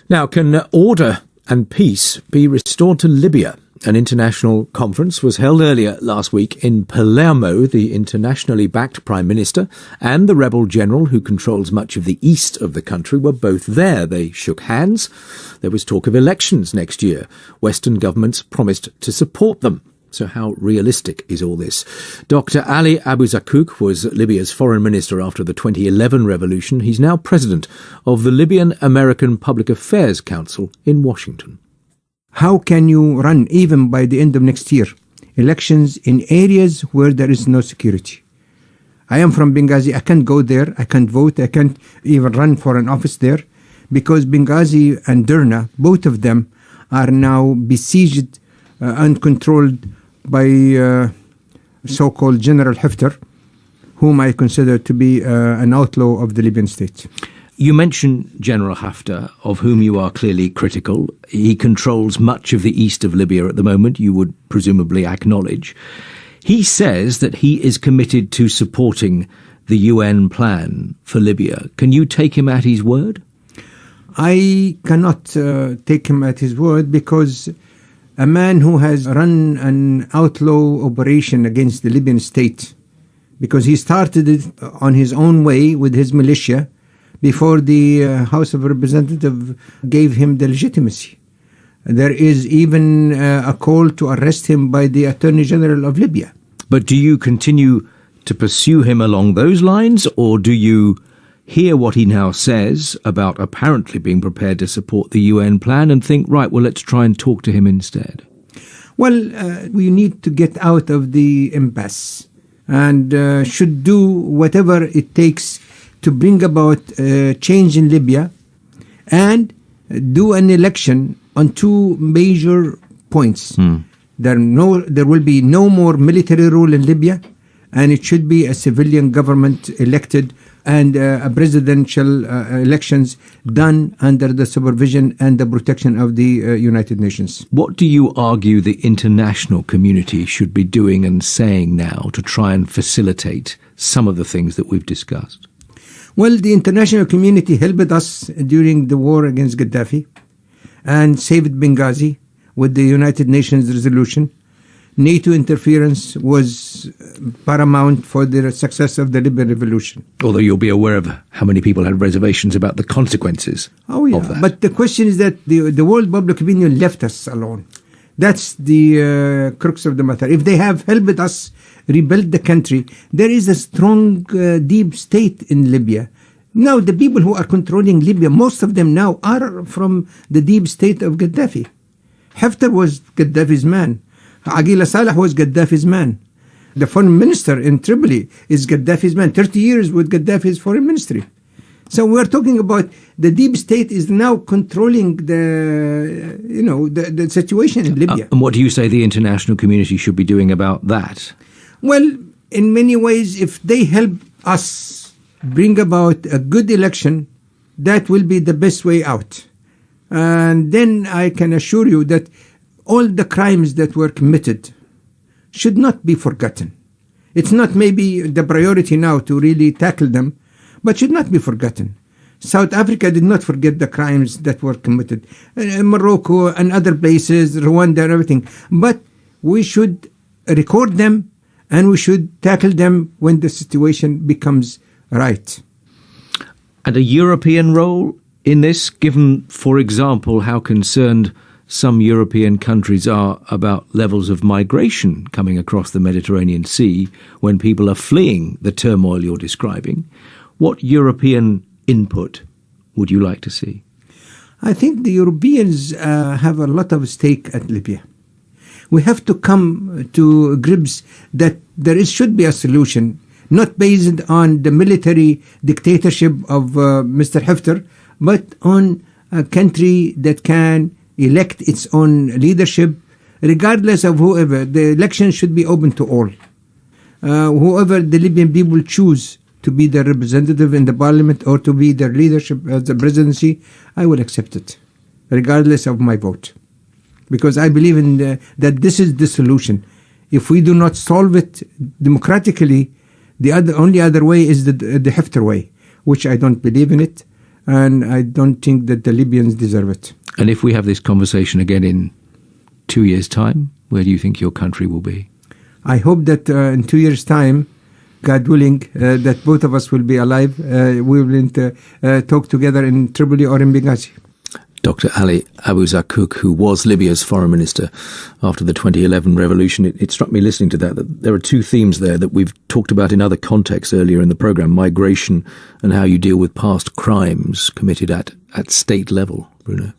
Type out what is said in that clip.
Now, can order and peace be restored to Libya? An international conference was held earlier last week in Palermo. The internationally backed Prime Minister and the rebel general who controls much of the east of the country were both there. They shook hands. There was talk of elections next year. Western governments promised to support them. So how realistic is all this? Dr Aly Abuzaakouk was Libya's foreign minister after the 2011 revolution. He's now president of the Libyan American Public Affairs Council in Washington. How can you run, even by the end of next year, elections in areas where there is no security? I am from Benghazi. I can't go there. I can't vote. I can't even run for an office there because Benghazi and Derna, both of them, are now besieged and controlled by so-called General Haftar, whom I consider to be an outlaw of the Libyan state. You mentioned General Haftar, of whom you are clearly critical. He controls much of the east of Libya at the moment, you would presumably acknowledge. He says that he is committed to supporting the UN plan for Libya. Can you take him at his word? I cannot take him at his word because a man who has run an outlaw operation against the Libyan state, because he started it on his own way with his militia, before the House of Representatives gave him the legitimacy. There is even a call to arrest him by the Attorney General of Libya. But do you continue to pursue him along those lines, or do you hear what he now says about apparently being prepared to support the UN plan and think, right, well, let's try and talk to him instead? Well, we need to get out of the impasse and should do whatever it takes to bring about change in Libya and do an election on two major points. There will be no more military rule in Libya, and it should be a civilian government elected and a presidential elections done under the supervision and the protection of the United Nations. What do you argue the international community should be doing and saying now to try and facilitate some of the things that we've discussed? Well, the international community helped us during the war against Gaddafi and saved Benghazi with the United Nations resolution. NATO interference was paramount for the success of the Libyan revolution. Although you'll be aware of how many people had reservations about the consequences of that. But the question is that the world public opinion left us alone. That's the crux of the matter. If they have helped us rebuild the country, there is a strong deep state in Libya. Now, the people who are controlling Libya, most of them now are from the deep state of Gaddafi. Haftar was Gaddafi's man. Aguila Saleh was Gaddafi's man. The foreign minister in Tripoli is Gaddafi's man. 30 years with Gaddafi's foreign ministry. So we're talking about the deep state is now controlling the situation in Libya. And what do you say the international community should be doing about that? Well, in many ways, if they help us bring about a good election, that will be the best way out. And then I can assure you that all the crimes that were committed should not be forgotten. It's not maybe the priority now to really tackle them, but should not be forgotten. South Africa did not forget the crimes that were committed. Morocco and other places, Rwanda and everything. But we should record them and we should tackle them when the situation becomes right. And a European role in this, given, for example, how concerned some European countries are about levels of migration coming across the Mediterranean Sea when people are fleeing the turmoil you're describing. What European input would you like to see? I think the Europeans have a lot of stake at Libya. We have to come to grips that should be a solution, not based on the military dictatorship of Mr. Haftar, but on a country that can elect its own leadership, regardless of whoever. The election should be open to all. Whoever the Libyan people choose to be their representative in the parliament or to be their leadership as the presidency, I will accept it, regardless of my vote. Because I believe in that this is the solution. If we do not solve it democratically, the only other way is the Haftar way, which I don't believe in it. and I don't think that the Libyans deserve it. And if we have this conversation again in 2 years' time, where do you think your country will be? I hope that in 2 years' time, God willing, that both of us will be alive. We will talk together in Tripoli or in Benghazi. Dr Aly Abuzaakouk, who was Libya's foreign minister after the 2011 revolution, it struck me listening to that there are two themes there that we've talked about in other contexts earlier in the programme: migration and how you deal with past crimes committed at state level. Bruno?